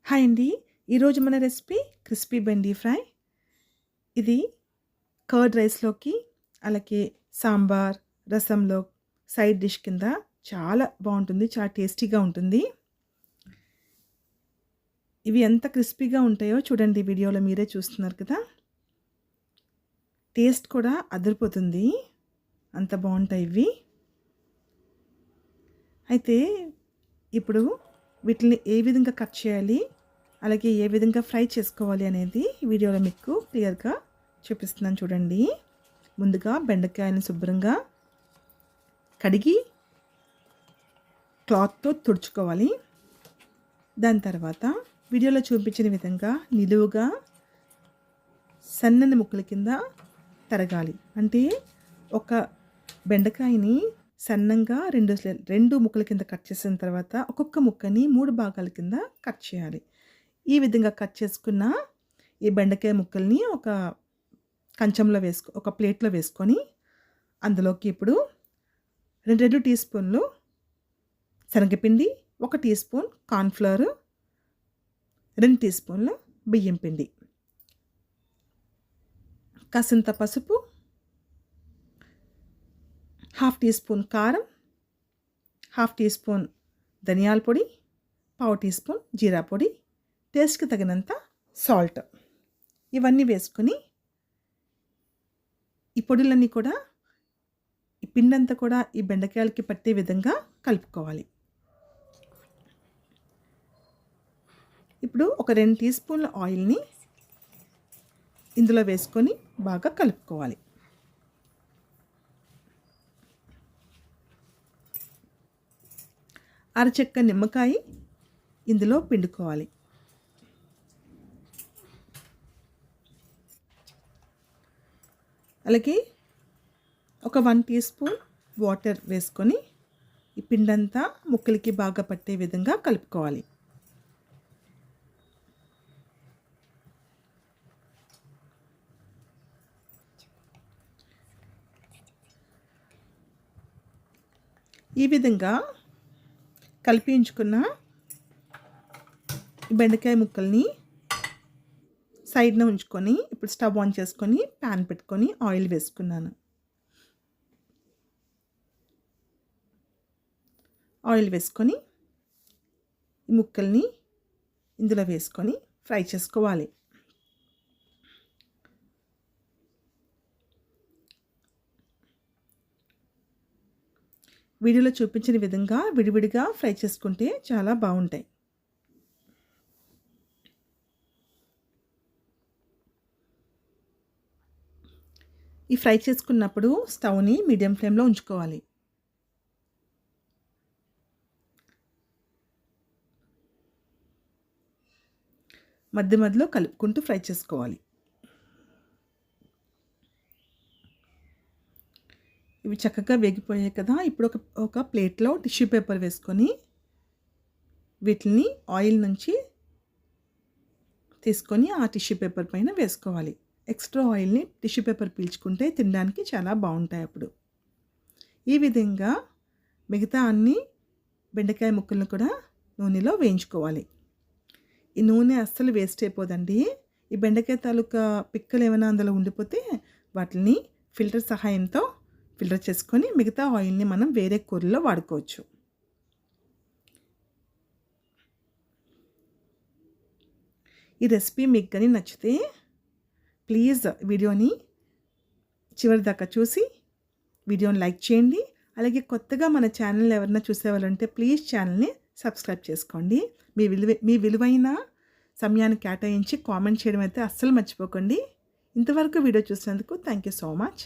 Hi అండి. ఈరోజు మన రెసిపీ క్రిస్పీ బెండి ఫ్రై. ఇది కర్డ్ రైస్‌లోకి, అలాగే సాంబార్, రసంలో సైడ్ డిష్ కింద చాలా బావుంటుంది. చాలా టేస్టీగా ఉంటుంది. ఇవి ఎంత క్రిస్పీగా ఉంటాయో చూడండి, వీడియోలో మీరే చూస్తున్నారు కదా! టేస్ట్ కూడా అదిరిపోతుంది. అంత బావుంటాయి ఇవి. అయితే ఇప్పుడు వీటిని ఏ విధంగా కట్ చేయాలి, అలాగే ఏ విధంగా ఫ్రై చేసుకోవాలి అనేది వీడియోలో మీకు క్లియర్గా చూపిస్తున్నాను చూడండి. ముందుగా బెండకాయలను శుభ్రంగా కడిగి క్లాత్తో తుడుచుకోవాలి. దాని తర్వాత వీడియోలో చూపించిన విధంగా నిలువుగా సన్నని ముక్కల కింద తరగాలి. అంటే ఒక బెండకాయని సన్నంగా రెండు ముక్కల కింద కట్ చేసిన తర్వాత ఒక్కొక్క ముక్కని 3 భాగాల కింద కట్ చేయాలి. ఈ విధంగా కట్ చేసుకున్న ఈ బెండకాయ ముక్కల్ని ఒక ప్లేట్లో వేసుకొని అందులోకి ఇప్పుడు 2 టీ స్పూన్లు శనగపిండి, 1 టీ స్పూన్ కార్న్‌ఫ్లోర్, 2 టీ స్పూన్లు బియ్యం పిండి, కాసింత పసుపు, 1/2 టీ స్పూన్ కారం, 1/2 టీ స్పూన్ ధనియాల పొడి, 1/2 టీ స్పూన్ జీరా పొడి, టేస్ట్‌కి తగినంత సాల్ట్ ఇవన్నీ వేసుకొని ఈ పొడులన్నీ కూడా, ఈ పిండంతా కూడా ఈ బెండకాయలకి పట్టే విధంగా కలుపుకోవాలి. ఇప్పుడు ఒక 2 టీ స్పూన్ల ఆయిల్ని ఇందులో వేసుకొని బాగా కలుపుకోవాలి. అరచెక్క నిమ్మకాయ ఇందులో పిండుకోవాలి. అలాగే ఒక 1 టీ స్పూన్ వాటర్ వేసుకొని ఈ పిండంతా ముక్కలకి బాగా పట్టే విధంగా కలుపుకోవాలి. ఈ విధంగా కలిపించుకున్న బెండకాయ ముక్కల్ని సైడ్న ఉంచుకొని ఇప్పుడు స్టవ్ ఆన్ చేసుకొని ప్యాన్ పెట్టుకొని ఆయిల్ వేసుకున్నాను. ఆయిల్ వేసుకొని ఈ ముక్కల్ని ఇందులో వేసుకొని ఫ్రై చేసుకోవాలి. వీడియోలో చూపించిన విధంగా విడివిడిగా ఫ్రై చేసుకుంటే చాలా బాగుంటాయి. ఈ ఫ్రై చేసుకున్నప్పుడు స్టవ్ని మీడియం ఫ్లేమ్లో ఉంచుకోవాలి. మధ్య మధ్యలో కలుపుకుంటూ ఫ్రై చేసుకోవాలి. ఇవి చక్కగా వేగిపోయాయి కదా! ఇప్పుడు ఒక ప్లేట్లో టిష్యూ పేపర్ వేసుకొని వీటిని ఆయిల్ నుంచి తీసుకొని ఆ టిష్యూ పేపర్ పైన వేసుకోవాలి. ఎక్స్ట్రా ఆయిల్ని టిష్యూ పేపర్ పీల్చుకుంటే తినడానికి చాలా బాగుంటాయి అప్పుడు. ఈ విధంగా మిగతా అన్ని బెండకాయ ముక్కలను కూడా నూనెలో వేయించుకోవాలి. ఈ నూనె అస్సలు వేస్ట్ అయిపోదండి. ఈ బెండకాయ తాలూకా పిక్కలు ఏమైనా అందులో ఉండిపోతే వాటిని ఫిల్టర్ సహాయంతో ఫిల్టర్ చేసుకొని మిగతా ఆయిల్ని మనం వేరే కూరల్లో వాడుకోవచ్చు. ఈ రెసిపీ మీకు కానీ నచ్చితే ప్లీజ్ వీడియోని చివరి దాకా చూసి వీడియోని లైక్ చేయండి. అలాగే కొత్తగా మన ఛానల్ ఎవరైనా చూసేవాళ్ళంటే ప్లీజ్ ఛానల్ని సబ్స్క్రైబ్ చేసుకోండి. మీ విలువైన సమయాన్ని కేటాయించి కామెంట్ చేయడం అయితే అస్సలు మర్చిపోకండి. ఇంతవరకు వీడియో చూసినందుకు థ్యాంక్ యూ సో మచ్.